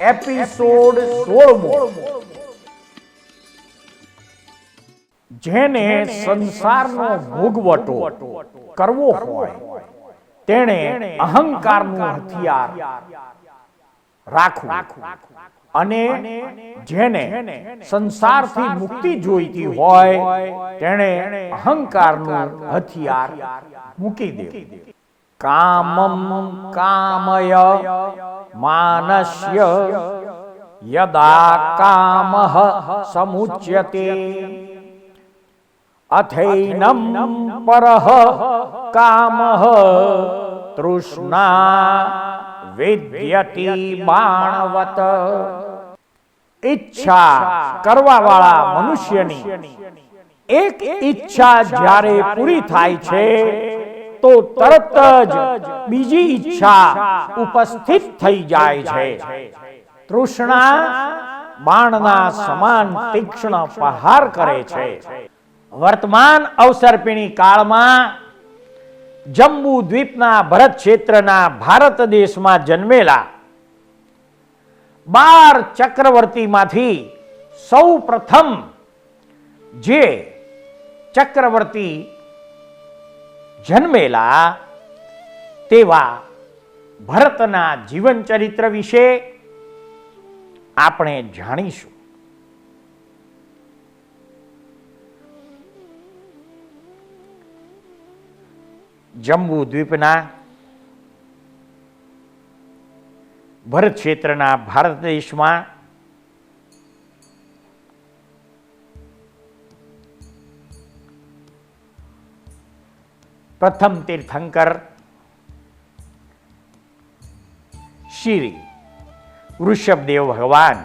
Episode 16મો, જેને સંસારનો ભોગવટો કરવો હોય તેણે અહંકારનું હથિયાર રાખવું અને જેને સંસારથી મુક્તિ જોઈતી હોય તેણે અહંકારનું હથિયાર મૂકી દેવું. કામમ કામય માનસ્ય યદા કામઃ સમુચ્યતે અથૈનમ પરઃ કામઃ તૃષ્ણા વિદ્યતિ બાણવત. ઈચ્છા કરવા વાળા મનુષ્યની એક ઈચ્છા જ્યારે પૂરી થાય છે તો તરત જ બીજી ઈચ્છા ઉપસ્થિત થઈ જાય છે. તૃષ્ણા બાણના સમાન તીક્ષ્ણ પ્રહાર કરે છે. વર્તમાન અવસર્પિણી કાળમાં જંબુ દ્વીપના ભરત ક્ષેત્રના ભારત દેશમાં જન્મેલા 12 ચક્રવર્તીમાંથી સૌ પ્રથમ જે ચક્રવર્તી જન્મેલા તેવા ભરતના જીવન ચરિત્ર વિશે આપણે જાણીશું. જંબુ દ્વીપના ભરત ક્ષેત્રના ભારત દેશમાં પ્રથમ તીર્થંકર શ્રી વૃષભદેવ ભગવાન,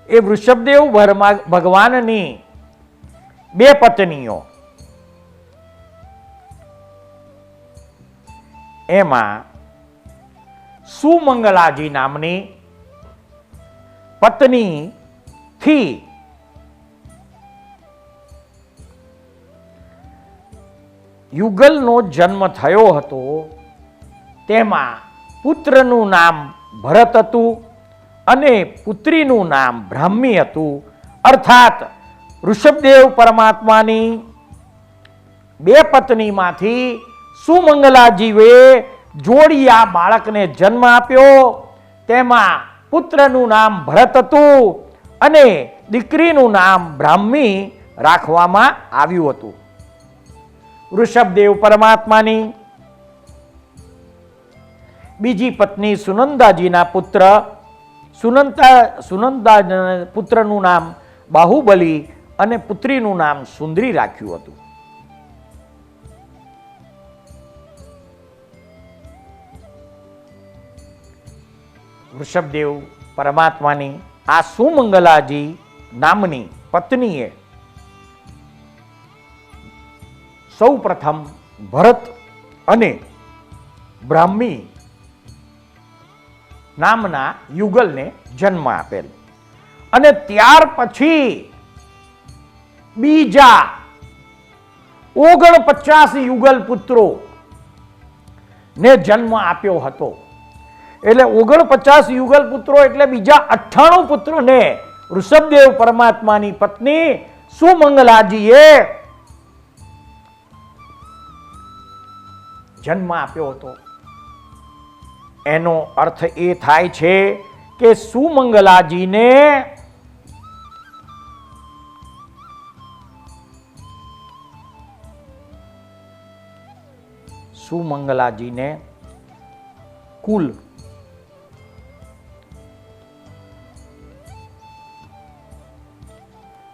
એ વૃષભદેવ ભગવાનની 2 પત્નીઓ, એમાં સુમંગલાજી નામની પત્નીથી યુગલનો જન્મ થયો હતો. તેમાં પુત્રનું નામ ભરત હતું અને પુત્રીનું નામ બ્રાહ્મી હતું. અર્થાત ઋષભદેવ પરમાત્માની 2 પત્નીમાંથી સુમંગલાજીએ જોડિયા બાળકને જન્મ આપ્યો. તેમાં પુત્રનું નામ ભરત હતું અને દીકરીનું નામ બ્રાહ્મી રાખવામાં આવ્યું હતું. વૃષભદેવ પરમાત્માની બીજી પત્ની સુનંદાજીના પુત્ર સુનંદા પુત્રનું નામ બાહુબલી અને પુત્રીનું નામ સુંદરી રાખ્યું હતું. વૃષભદેવ પરમાત્માની આ સુમંગલાજી નામની પત્નીએ સૌ પ્રથમ ભરત અને બ્રાહ્મી નામના યુગલને જન્મ આપેલ અને ત્યાર પછી બીજા 49 યુગલ પુત્રો ને જન્મ આપ્યો હતો. એટલે 49 યુગલ પુત્રો એટલે બીજા 98 પુત્રોને ઋષભદેવ પરમાત્માની પત્ની સુમંગલાજીએ જન્મ આપ્યો હતો. એનો અર્થ એ થાય છે કે સુમંગલાજીને કુલ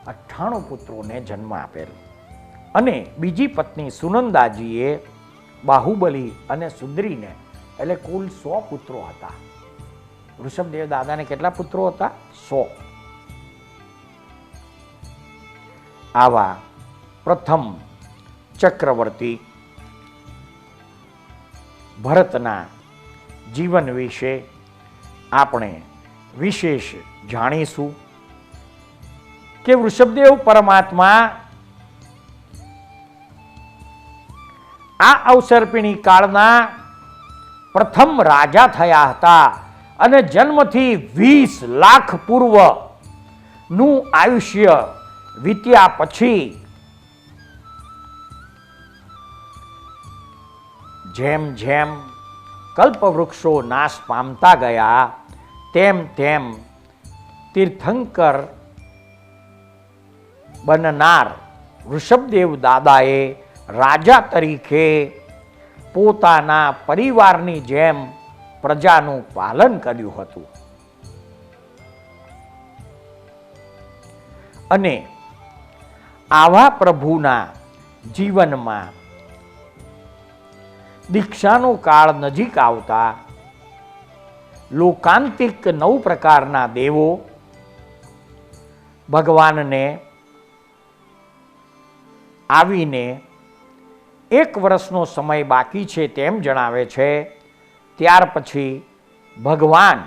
98 પુત્રોને જન્મ આપેલ અને બીજી પત્ની સુનંદાજીએ બાહુબલી અને સુંદરીને એટલે કુલ 100 પુત્રો હતા. ઋષભદેવ દાદાને કેટલા પુત્રો હતા? 100. આવા પ્રથમ ચક્રવર્તી ભરતના જીવન વિશે આપણે વિશેષ જાણીશું કે વૃષભદેવ પરમાત્મા આ અવસર્પિણી કાળના પ્રથમ રાજા થયા હતા અને જન્મથી 20 લાખ પૂર્વ નું આયુષ્ય વીત્યા પછી જેમ જેમ કલ્પવૃક્ષો નાશ પામતા ગયા તેમ તેમ તીર્થંકર બનનાર ઋષભદેવ દાદાએ રાજા તરીકે પોતાના પરિવારની જેમ પ્રજાનું પાલન કર્યું હતું અને આવા પ્રભુના જીવનમાં દીક્ષાનો કાળ નજીક આવતા લોકાંતિક 9 પ્રકારના દેવો ભગવાનને આવીને 1 વર્ષનો સમય બાકી છે તેમ જણાવે છે. ત્યાર પછી ભગવાન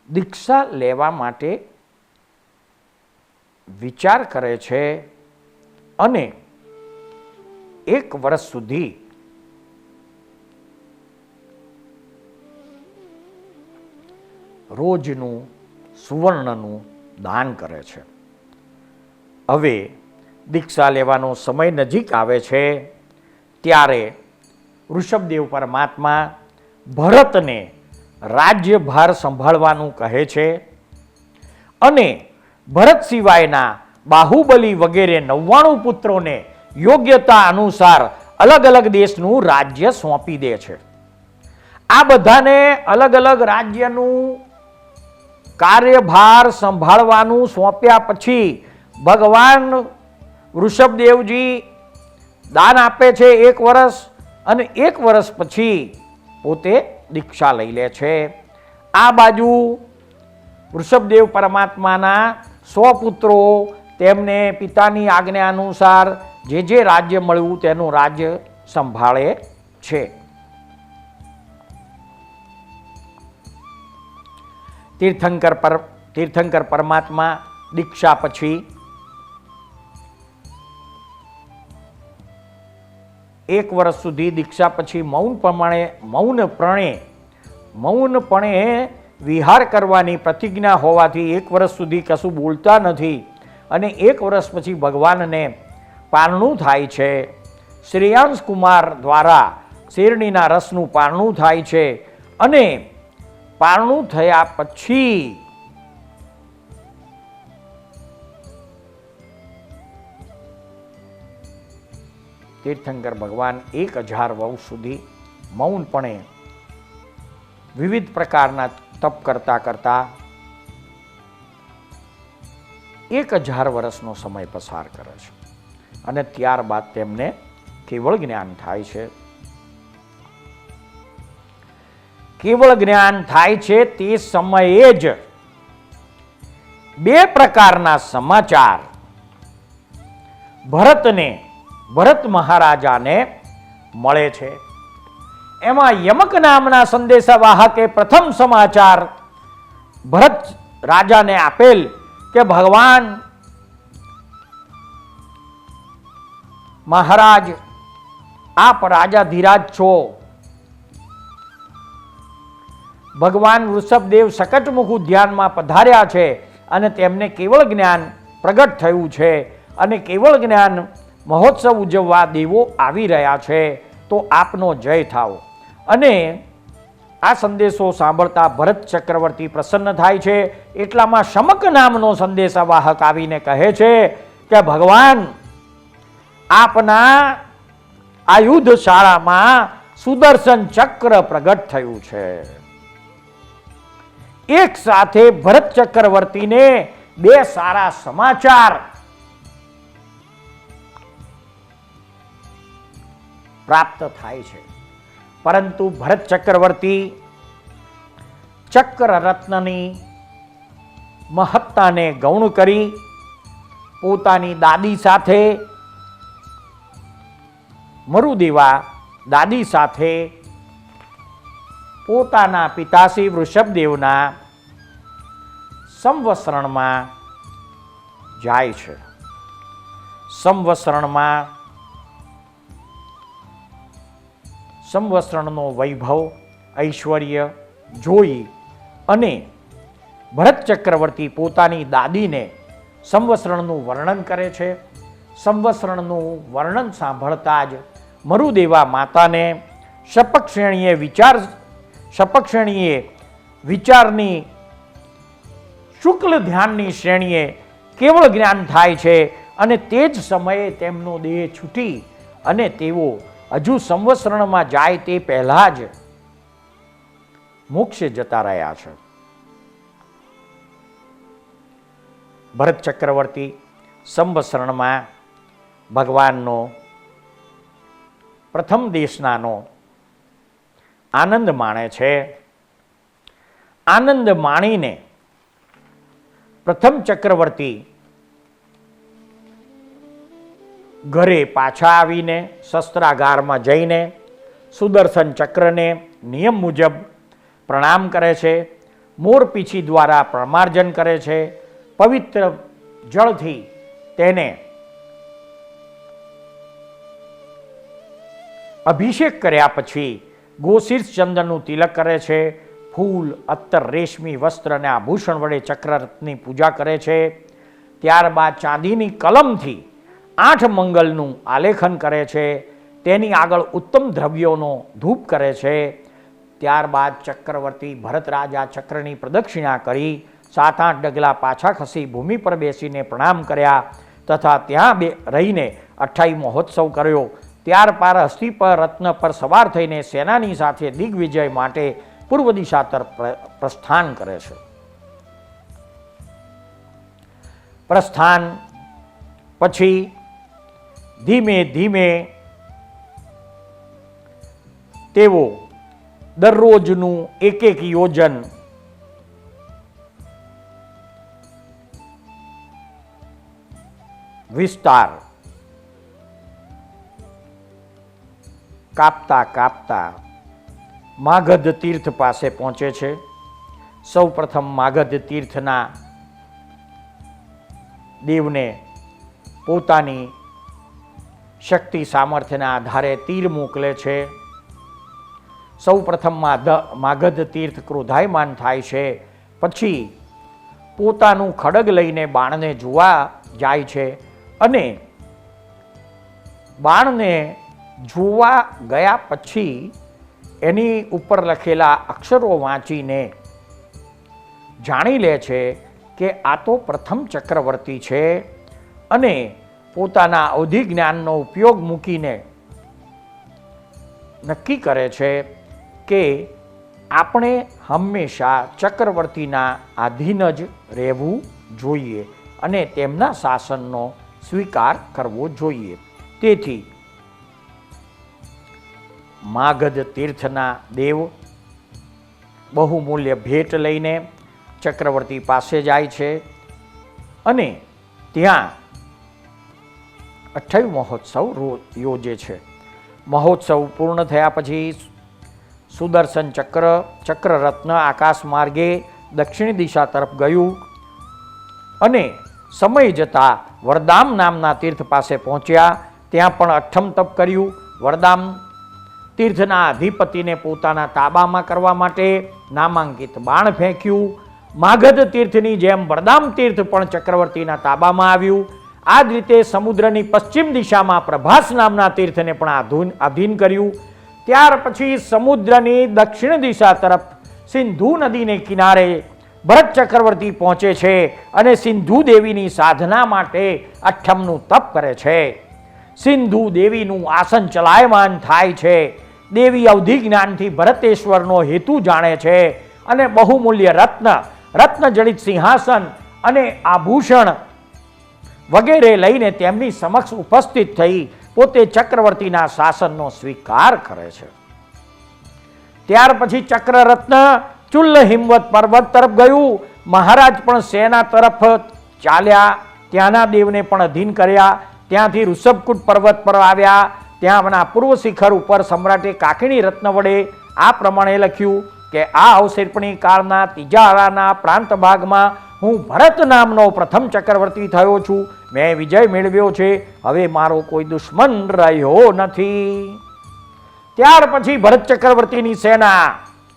દીક્ષા લેવા માટે વિચાર કરે છે અને 1 વર્ષ સુધી રોજનું સુવર્ણનું દાન કરે છે. હવે દીક્ષા લેવાનો સમય નજીક આવે છે ત્યારે ઋષભદેવ પરમાત્મા ભરતને રાજ્યભાર સંભાળવાનું કહે છે અને ભરત સિવાયના બાહુબલી વગેરે 99 પુત્રોને યોગ્યતા અનુસાર અલગ અલગ દેશનું રાજ્ય સોંપી દે છે. આ બધાને અલગ અલગ રાજ્યનું કાર્યભાર સંભાળવાનું સોંપ્યા પછી ભગવાન વૃષભદેવજી દાન આપે છે 1 વર્ષ અને 1 વર્ષ પછી પોતે દીક્ષા લઈ લે છે. આ બાજુ વૃષભદેવ પરમાત્માના 100 પુત્રો તેમને પિતાની આજ્ઞા અનુસાર જે રાજ્ય મળ્યું તેનું રાજ્ય સંભાળે છે. તીર્થંકર પરમાત્મા દીક્ષા પછી 1 વર્ષ સુધી દીક્ષા પછી મૌનપણે વિહાર કરવાની પ્રતિજ્ઞા હોવાથી 1 વર્ષ સુધી કશું બોલતા નથી અને 1 વર્ષ પછી ભગવાનને પારણું થાય છે. શ્રેયાંશ કુમાર દ્વારા શેરડીના રસનું પારણું થાય છે અને પારણું થયા પછી તીર્થંકર ભગવાન 1000 વર્ષ સુધી મૌનપણે વિવિધ પ્રકારના તપ કરતા કરતા 1000 વર્ષનો સમય પસાર કરે છે અને ત્યારબાદ તેમને કેવળ જ્ઞાન થાય છે. કેવળ જ્ઞાન થાય છે તે સમયે જ 2 પ્રકારના સમાચાર ભરત મહારાજાને મળે છે. એમાં યમક નામના સંદેશાવાહકે પ્રથમ સમાચાર ભરત રાજાને આપેલ કે ભગવાન મહારાજ આપ રાજાધીરાજ છો. ભગવાન વૃષભદેવ શકટમુખ ઉદ્યાનમાં પધાર્યા છે અને તેમને કેવળ જ્ઞાન પ્રગટ થયું છે અને કેવળ જ્ઞાન મહોત્સવ ઉજવવા દેવો આવી રહ્યા છે, તો આપનો જય થાવ. અને આ સંદેશો સાંભળતા ભરત ચક્રવર્તી પ્રસન્ન થાય છે. એટલામાં શમક નામનો સંદેશાવાહક આવીને કહે છે કે ભગવાન આપના આયુધ શાળામાં સુદર્શન ચક્ર પ્રગટ થયું છે. એક સાથે ભરત ચક્રવર્તીને 2 સારા સમાચાર પ્રાપ્ત થાય છે. પરંતુ ભરત ચક્રવર્તી ચક્ર રત્નની મહત્તાને ગૌણ કરી પોતાની દાદી સાથે મરુદેવા દાદી સાથે પોતાના પિતાશ્રી વૃષભદેવના સંવત્સરણમાં જાય છે. સંવત્સરણનો વૈભવ ઐશ્વર્ય જોઈ અને ભરત ચક્રવર્તી પોતાની દાદીને સંવત્સરણનું વર્ણન કરે છે. સંવત્સરણનું વર્ણન સાંભળતા જ મરુદેવા માતાને સપક્ષેણીએ વિચારની શુક્લ ધ્યાનની શ્રેણીએ કેવળ જ્ઞાન થાય છે અને તે જ સમયે તેમનો દેહ છૂટી અને તેઓ હજુ સંવત્સરણમાં જાય તે પહેલા જ મોક્ષે જતા રહ્યા છે. ભરત ચક્રવર્તી સંવત્સરણમાં ભગવાનનો પ્રથમ દેશનાનો આનંદ માણે છે. આનંદ માણીને પ્રથમ ચક્રવર્તી ઘરે પાછા આવીને શસ્ત્રાગારમાં જઈને સુદર્શન ચક્રને નિયમ મુજબ પ્રણામ કરે છે. મોરપીંછી દ્વારા પ્રમાર્જન કરે છે. પવિત્ર જળથી તેને અભિષેક કર્યા પછી ગોશીર્ષ ચંદનનું તિલક કરે છે. ફૂલ, અત્તર, રેશમી વસ્ત્ર અને આભૂષણ વડે ચક્રરથની પૂજા કરે છે. ત્યારબાદ ચાંદીની કલમથી 8 મંગલનું આલેખન કરે છે. તેની આગળ ઉત્તમ દ્રવ્યોનો ધૂપ કરે છે. ત્યારબાદ ચક્રવર્તી ભરત રાજા ચક્રની પ્રદક્ષિણા કરી 7-8 ડગલા પાછા ખસી ભૂમિ પર બેસીને પ્રણામ કર્યા તથા ત્યાં રહીને અઠ્ઠાઈ મહોત્સવ કર્યો. ત્યારબાદ હસ્તી પર રત્ન પર સવાર થઈને સેનાની સાથે દિગ્વિજય માટે પૂર્વ દિશા તરફ પ્રસ્થાન કરે છે. પ્રસ્થાન પછી ધીમે ધીમે તેઓ દરરોજનું એક યોજન વિસ્તાર કાપતા કાપતા માગધ તીર્થ પાસે પહોંચે છે. સૌ પ્રથમ માગધ તીર્થના દેવને પોતાની શક્તિ સામર્થ્યના આધારે તીર મોકલે છે. સૌ પ્રથમ માગધ તીર્થ ક્રોધાયમાન થાય છે. પછી પોતાનું ખડગ લઈને બાણને જોવા જાય છે અને બાણને જોવા ગયા પછી એની ઉપર લખેલા અક્ષરો વાંચીને જાણી લે છે કે આ તો પ્રથમ ચક્રવર્તી છે અને પોતાના અવધિ જ્ઞાનનો ઉપયોગ મૂકીને નક્કી કરે છે કે આપણે હંમેશા ચક્રવર્તીના આધીન જ રહેવું જોઈએ અને તેમના શાસનનો સ્વીકાર કરવો જોઈએ. તેથી માગધ તીર્થના દેવ બહુમૂલ્ય ભેટ લઈને ચક્રવર્તી પાસે જાય છે અને ત્યાં અઠ્ઠાયુ મહોત્સવ યોજે છે. મહોત્સવ પૂર્ણ થયા પછી સુદર્શન ચક્રરત્ન આકાશ માર્ગે દક્ષિણ દિશા તરફ ગયું અને સમય જતાં વરદામ નામના તીર્થ પાસે પહોંચ્યા. ત્યાં પણ અઠ્ઠમ તપ કર્યું. વરદામ તીર્થના અધિપતિને પોતાના તાબામાં કરવા માટે નામાંકિત બાણ ફેંક્યું. માગધ તીર્થની જેમ વરદામ તીર્થ પણ ચક્રવર્તીના તાબામાં આવ્યું. આ જ રીતે સમુદ્રની પશ્ચિમ દિશામાં પ્રભાસ નામના તીર્થને પણ આધીન કર્યું. ત્યાર પછી સમુદ્રની દક્ષિણ દિશા તરફ સિંધુ નદીને કિનારે ભરત ચક્રવર્તી પહોંચે છે અને સિંધુ દેવીની સાધના માટે અઠ્ઠમનું તપ કરે છે. સિંધુ દેવીનું આસન ચલાયમાન થાય છે. દેવી અવધિ જ્ઞાનથી ભરતેશ્વરનો હેતુ જાણે છે અને બહુમૂલ્ય રત્નજડિત સિંહાસન અને આભૂષણ વગેરે લઈને તેમની સમક્ષ ઉપસ્થિત થઈ પોતે ચક્રવર્તીના શાસનનો સ્વીકાર કરે છે. ત્યાર પછી ચક્રરત્ન ચુલ્લ હિમવત પર્વત તરફ ગયું. મહારાજ પણ સેના તરફ ચાલ્યા. ત્યાંના દેવને પણ અધીન કર્યા. ત્યાંથી ઋષભકૂટ પર્વત પર આવ્યા. ત્યાંના પૂર્વ શિખર ઉપર સમ્રાટે કાકીણી રત્ન વડે આ પ્રમાણે લખ્યું કે આ અવસર્પણી કાળના ત્રીજા પ્રાંત ભાગમાં હું ભરત નામનો પ્રથમ ચક્રવર્તી થયો છું. મેં વિજય મેળવ્યો છે. હવે મારો કોઈ દુશ્મન રહ્યો નથી. ત્યાર પછી ભરત ચક્રવર્તીની સેના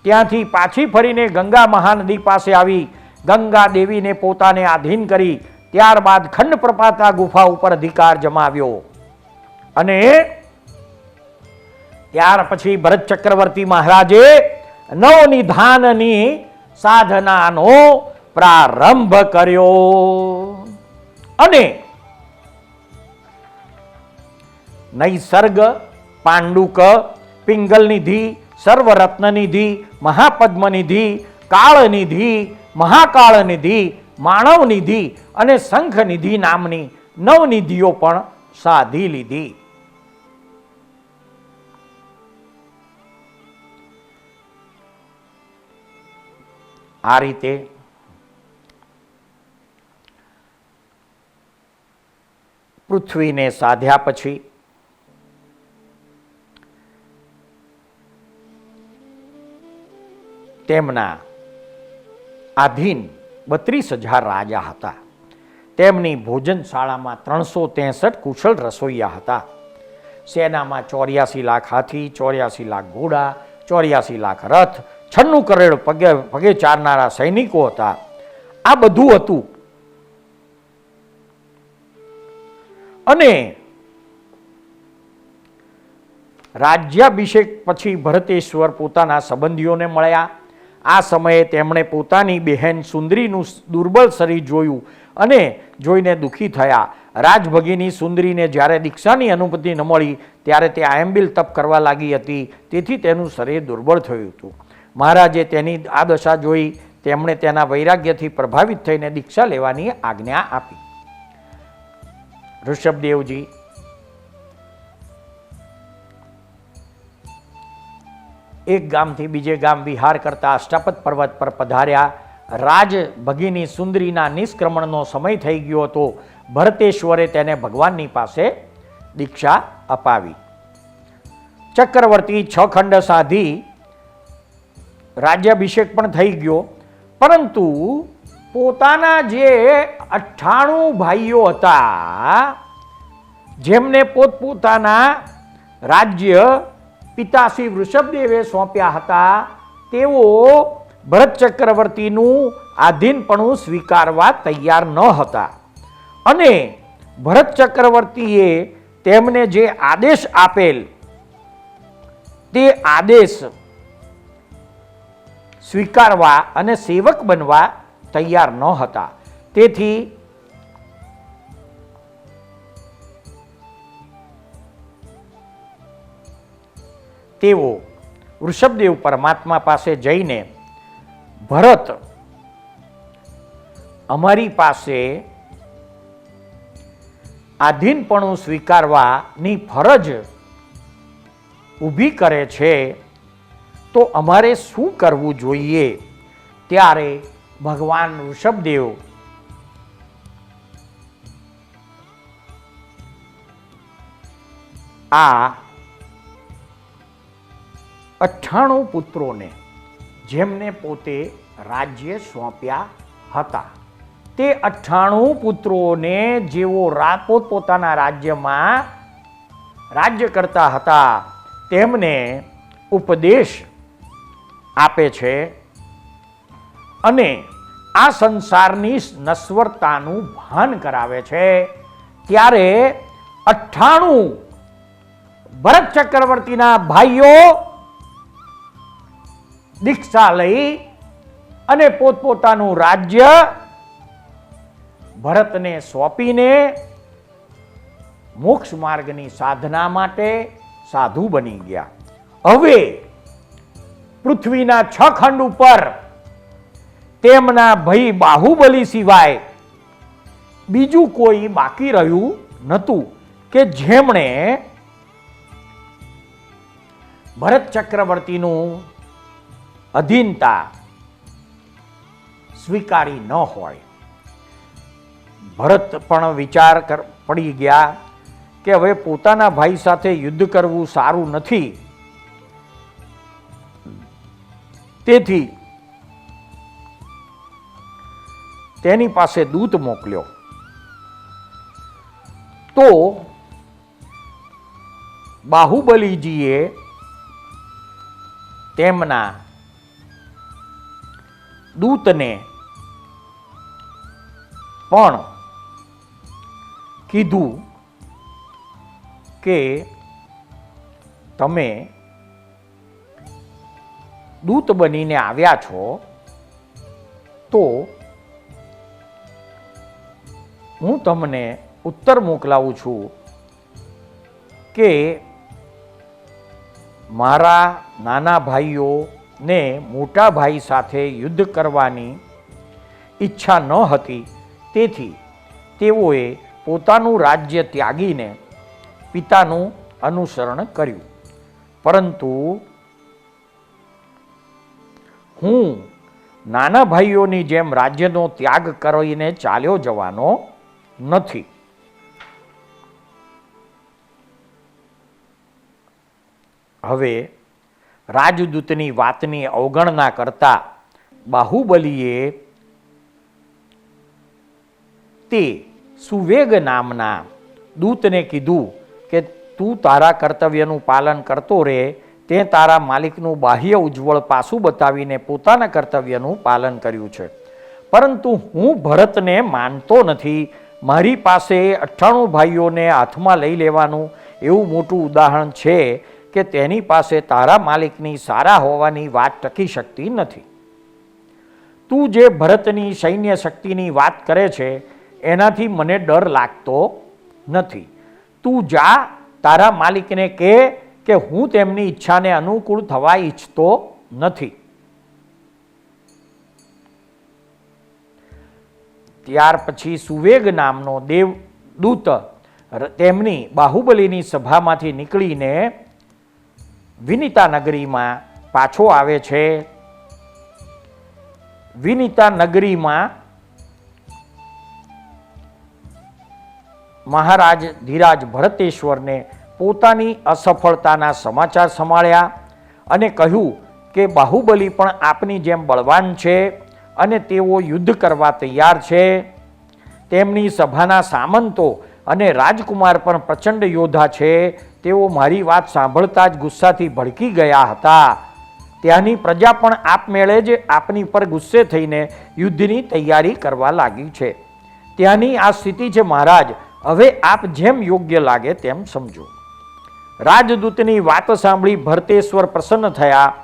ત્યાંથી પાછી ફરીને ગંગા મહાનદી પાસે આવી. ગંગા દેવીને પોતાને આધીન કરી ત્યારબાદ ખંડ પ્રપાતા ગુફા ઉપર અધિકાર જમાવ્યો અને ત્યાર પછી ભરત ચક્રવર્તી મહારાજે નવનિધાનની સાધનાનો પ્રારંભ કર્યો અને નૈસર્ગ, પાંડુક, પિંગલનિધિ, સર્વરત્નનિધિ, મહાપદ્મનિધિ, કાળનિધિ, મહાકાળનિધિ, માનવનિધિ અને શંખનિધિ નામની નવનિધિઓ પણ સાધી લીધી. આ રીતે પૃથ્વીને સાધ્યા પછી તેમના આધીન 32,000 રાજા હતા. તેમની ભોજનશાળામાં 363 કુશળ રસોઈયા હતા. સેનામાં 84 લાખ હાથી, 84 લાખ ઘોડા, 84 લાખ રથ, 96 કરોડ પગે ચારનારા સૈનિકો હતા. આ બધું હતું અને રાજ્યાભિષેક પછી ભરતેશ્વર પોતાના સંબંધીઓને મળ્યા. આ સમયે તેમણે પોતાની બહેન સુંદરીનું દુર્બળ શરીર જોયું અને જોઈને દુઃખી થયા. રાજભગીની સુંદરીને જ્યારે દીક્ષાની અનુમતિ ન મળી ત્યારે તે આયંબિલ તપ કરવા લાગી હતી. તેથી તેનું શરીર દુર્બળ થયું હતું. મહારાજે તેની આ દશા જોઈ તેમણે તેના વૈરાગ્યથી પ્રભાવિત થઈને દીક્ષા લેવાની આજ્ઞા આપી. ઋષભદેવજી એક ગામથી બીજે ગામ વિહાર કરતા અષ્ટાપદ પર્વત પર પધાર્યા. રાજભગીની સુંદરીના નિષ્ક્રમણનો સમય થઈ ગયો હતો. ભરતેશ્વરે તેને ભગવાનની પાસે દીક્ષા અપાવી. ચક્રવર્તી 6 ખંડ સાધી રાજ્યાભિષેક પણ થઈ ગયો, પરંતુ પોતાના જે 98 ભાઈઓ હતા જેમને પોતપોતાના રાજ્ય પિતાશ્રી વૃષભદેવે સોંપ્યા હતા, તેઓ ભરત ચક્રવર્તીનું આધીનપણું સ્વીકારવા તૈયાર ન હતા અને ભરત ચક્રવર્તીએ તેમને જે આદેશ આપેલ તે આદેશ સ્વીકારવા અને સેવક બનવા તૈયાર ન હતા. તેઓ વૃષભદેવ પરમાત્મા પાસે જઈને, ભરત, અમારી પાસે આધીનપણું સ્વીકારવાની ફરજ ઊભી કરે છે, તો અમારે શું કરવું જોઈએ? ત્યારે ભગવાન વૃષભદેવ આ 98 પુત્રોને, જેમને પોતે રાજ્ય સોંપ્યા હતા, તે 98 પુત્રોને જેઓ પોતપોતાના રાજ્યમાં રાજ્ય કરતા હતા, તેમને ઉપદેશ આપે છે અને આ સંસારની નશ્વરતાનું ભાન કરાવે છે. ત્યારે 98 ભરત ચક્રવર્તીના ભાઈઓ દીક્ષા લઈ અને પોતપોતાનું રાજ્ય ભરતને સોંપીને મોક્ષ માર્ગની સાધના માટે સાધુ બની ગયા. હવે પૃથ્વીના 6 ખંડ ઉપર તેમના ભાઈ બાહુબલી સિવાય બીજું કોઈ બાકી રહ્યું નહોતું કે જેમણે ભરત ચક્રવર્તીનું અધીનતા સ્વીકારી ન હોય. ભરત પણ વિચાર પડી ગયા કે હવે પોતાના ભાઈ સાથે યુદ્ધ કરવું સારું નથી. તેથી તેની પાસે દૂત મોકલ્યો. તો બાહુબલીજીએ તેમના દૂતને પણ કીધું કે તમે દૂત બનીને આવ્યા છો, તો હું તમને ઉત્તર મોકલાવું છું કે મારા નાના ભાઈઓને મોટા ભાઈ સાથે યુદ્ધ કરવાની ઈચ્છા ન હતી, તેથી તેઓએ પોતાનું રાજ્ય ત્યાગીને પિતાનું અનુસરણ કર્યું. પરંતુ હું નાના ભાઈઓની જેમ રાજ્યનો ત્યાગ કરીને ચાલ્યો જવાનો નથી. હવે રાજદૂતની વાતની અવગણના કરતા બાહુબલીએ તે સુવેગ નામના દૂતને કીધું કે તું તારા કર્તવ્યનું પાલન કરતો રહે. તે તારા માલિકનું બાહ્ય ઉજ્જવળ પાસું બતાવીને પોતાના કર્તવ્યનું પાલન કર્યું છે. પરંતુ હું ભરતને માનતો નથી. મારી પાસે 98 ભાઈઓને હાથમાં લઈ લેવાનું એવું મોટું ઉદાહરણ છે કે તેની પાસે તારા માલિકની સારા હોવાની વાત ટકી શકતી નથી. તું જે ભરતની સૈન્ય શક્તિની વાત કરે છે એનાથી મને ડર લાગતો નથી. તું જા, તારા માલિકને કહે કે હું તેમની ઈચ્છાને અનુકૂળ થવા ઈચ્છતો નથી. ત્યાર પછી સુવેગ નામનો દેવદૂત તેમની બાહુબલીની સભામાંથી નીકળીને વિનિતા નગરીમાં પાછો આવે છે. વિનિતા નગરીમાં મહારાજ ધીરાજ ભરતેશ્વરને પોતાની અસફળતાના સમાચાર સંભાળ્યા અને કહ્યું કે બાહુબલી પણ આપની જેમ બળવાન છે અને તેઓ યુદ્ધ કરવા તૈયાર છે. તેમની સભાના સામંતો અને રાજકુમાર પણ પ્રચંડ યોદ્ધા છે. તેઓ મારી વાત સાંભળતા જ ગુસ્સાથી ભડકી ગયા હતા. ત્યાંની પ્રજા પણ આપમેળે જ આપની પર ગુસ્સે થઈને યુદ્ધની તૈયારી કરવા લાગી છે. ત્યાંની આ સ્થિતિ છે મહારાજ. હવે આપ જેમ યોગ્ય લાગે તેમ સમજો. રાજદૂતની વાત સાંભળી ભરતેશ્વર પ્રસન્ન થયા.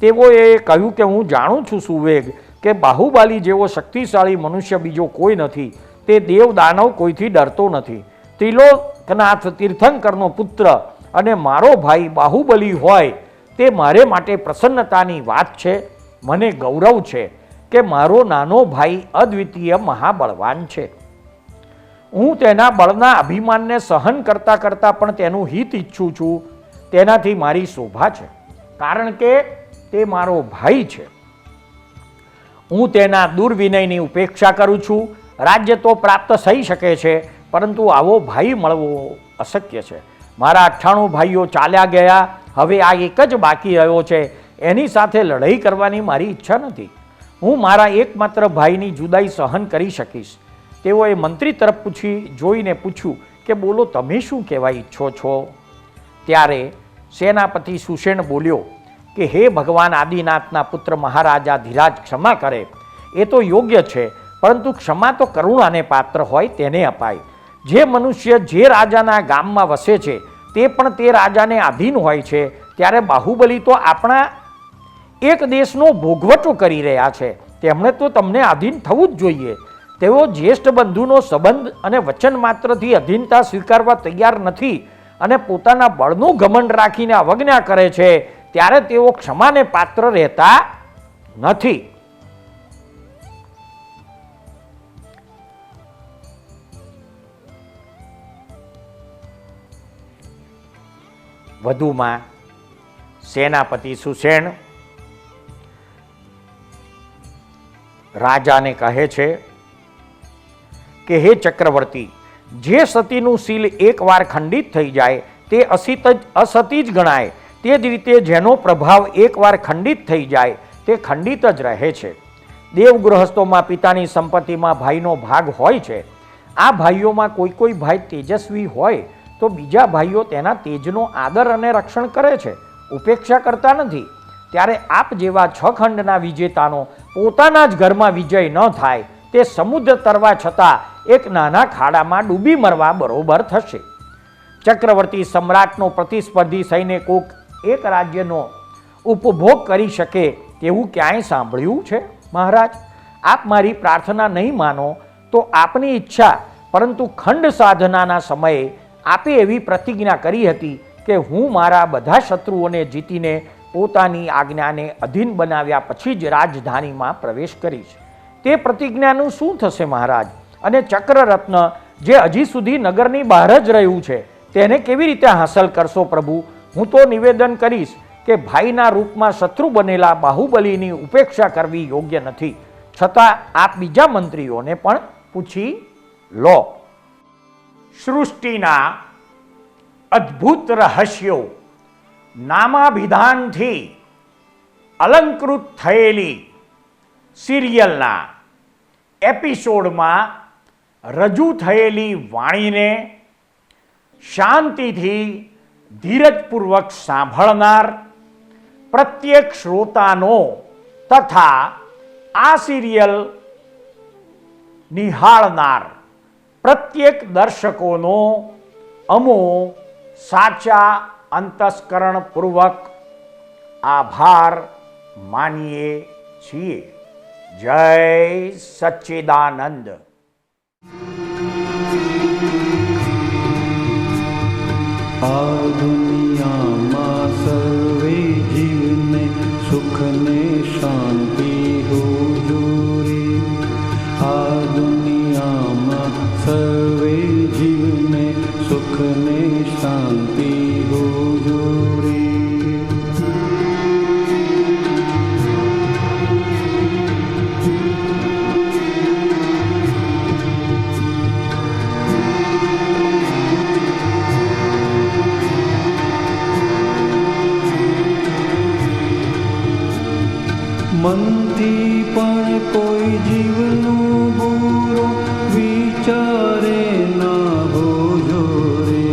તેઓએ કહ્યું કે હું જાણું છું સુવેગ કે બાહુબલી જેવો શક્તિશાળી મનુષ્ય બીજો કોઈ નથી. તે દેવ દાનવ કોઈથી ડરતો નથી. ત્રિલોકનાથ તીર્થંકરનો પુત્ર અને મારો ભાઈ બાહુબલી હોય તે મારે માટે પ્રસન્નતાની વાત છે. મને ગૌરવ છે કે મારો નાનો ભાઈ અદ્વિતીય મહાબળવાન છે. હું તેના બળના અભિમાનને સહન કરતાં કરતાં પણ તેનું હિત ઈચ્છું છું. તેનાથી મારી શોભા છે, કારણ કે તે મારો ભાઈ છે. હું તેના દુર્વિનયની ઉપેક્ષા કરું છું. રાજ્ય તો પ્રાપ્ત થઈ શકે છે, પરંતુ આવો ભાઈ મળવો અશક્ય છે. મારા 98 ભાઈઓ ચાલ્યા ગયા, હવે આ એક જ બાકી રહ્યો છે. એની સાથે લડાઈ કરવાની મારી ઈચ્છા નથી. હું મારા એકમાત્ર ભાઈની જુદાઈ સહન કરી શકીશ. તેઓએ મંત્રી તરફ જોઈને પૂછ્યું કે બોલો, તમે શું કહેવા ઈચ્છો છો? ત્યારે સેનાપતિ સુષેણ બોલ્યો કે હે ભગવાન આદિનાથના પુત્ર મહારાજા ધીરાજ, ક્ષમા કરે એ તો યોગ્ય છે, પરંતુ ક્ષમા તો કરુણાને પાત્ર હોય તેને અપાય. જે મનુષ્ય જે રાજાના ગામમાં વસે છે તે પણ તે રાજાને આધીન હોય છે, ત્યારે બાહુબલી તો આપણા એક દેશનો ભોગવટો કરી રહ્યા છે. તેમણે તો તમને આધીન થવું જ જોઈએ. તેઓ જ્યેષ્ઠ બંધુનો સંબંધ અને વચન માત્રથી અધીનતા સ્વીકારવા તૈયાર નથી અને પોતાના બળનું ઘમંડ રાખીને અવજ્ઞા કરે છે, ત્યારે તેઓ ક્ષમાને પાત્ર રહેતા નથી. વધુમાં સેનાપતિ સુષેણ રાજાને કહે છે કે હે ચક્રવર્તી, જે સતીનું શીલ એકવાર ખંડિત થઈ જાય તે અસતી જ ગણાય. તે જ રીતે જેનો પ્રભાવ એકવાર ખંડિત થઈ જાય તે ખંડિત જ રહે છે. દેવગૃહસ્થોમાં પિતાની સંપત્તિમાં ભાઈનો ભાગ હોય છે. આ ભાઈઓમાં કોઈ ભાઈ તેજસ્વી હોય તો બીજા ભાઈઓ તેના તેજનો આદર અને રક્ષણ કરે છે, ઉપેક્ષા કરતા નથી. ત્યારે આપ જેવા 6 ખંડના વિજેતાનો પોતાના જ ઘરમાં વિજય ન થાય તે સમુદ્ર તરવા છતાં એક નાના ખાડામાં ડૂબી મરવા બરોબર થશે. ચક્રવર્તી સમ્રાટનો પ્રતિસ્પર્ધી થઈને કોક એક રાજ્યનો ઉપભોગ કરી શકે તેવું ક્યાંય સાંભળ્યું છે? મહારાજ, આપ મારી પ્રાર્થના નહીં માનો તો આપની ઈચ્છા, પરંતુ ખંડ સાધનાના સમયે આપે એવી પ્રતિજ્ઞા કરી હતી કે હું મારા બધા શત્રુઓને જીતીને પોતાની આજ્ઞાને અધીન બનાવ્યા પછી જ રાજધાનીમાં પ્રવેશ કરીશ. તે પ્રતિજ્ઞાનું શું થશે મહારાજ? અને ચક્રરત્ન જે હજી સુધી નગરની બહાર જ રહ્યું છે તેને કેવી રીતે હાંસલ કરશો પ્રભુ? હું તો નિવેદન કરીશ કે ભાઈના રૂપમાં શત્રુ બનેલા બાહુબલીની ઉપેક્ષા કરવી યોગ્ય નથી. છતાં આપ બીજા મંત્રીઓને પણ પૂછી લો. સૃષ્ટિના અદ્ભુત રહસ્યો નામાભિધાનથી અલંકૃત થયેલી સિરિયલના એપિસોડમાં રજૂ થયેલી વાણીને શાંતિથી ધીરજપૂર્વક સાંભળનાર પ્રત્યેક શ્રોતાનો તથા આ સિરિયલ નિહાળનાર પ્રત્યેક દર્શકોનો અમો સાચા અંતસ્કરણપૂર્વક આભાર માનીએ છીએ. જય સચ્ચિદાનંદ. આ દુનિયામાં સર્વે જીવને સુખ ને શાંતિ હુજૂરી. આ દુનિયામાં સર્વે જીવને સુખ ને શાંતિ હુજૂરી. મનથી પણ કોઈ જીવનું બુરો વિચારે ના હોજો રે.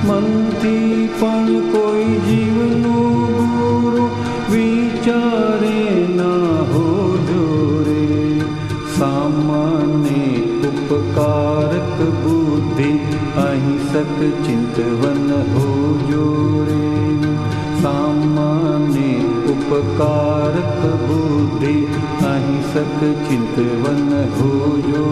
મનથી પણ કોઈ જીવનું બુરો વિચારે ના હોજો રે. સામાન્ય ઉપકારક બુદ્ધિ અહિંસક ચિંતવન હોજો રે. સામાન્ય ઉપકારક બુદ્ધિ અહિંસક ચિંતવન હોજો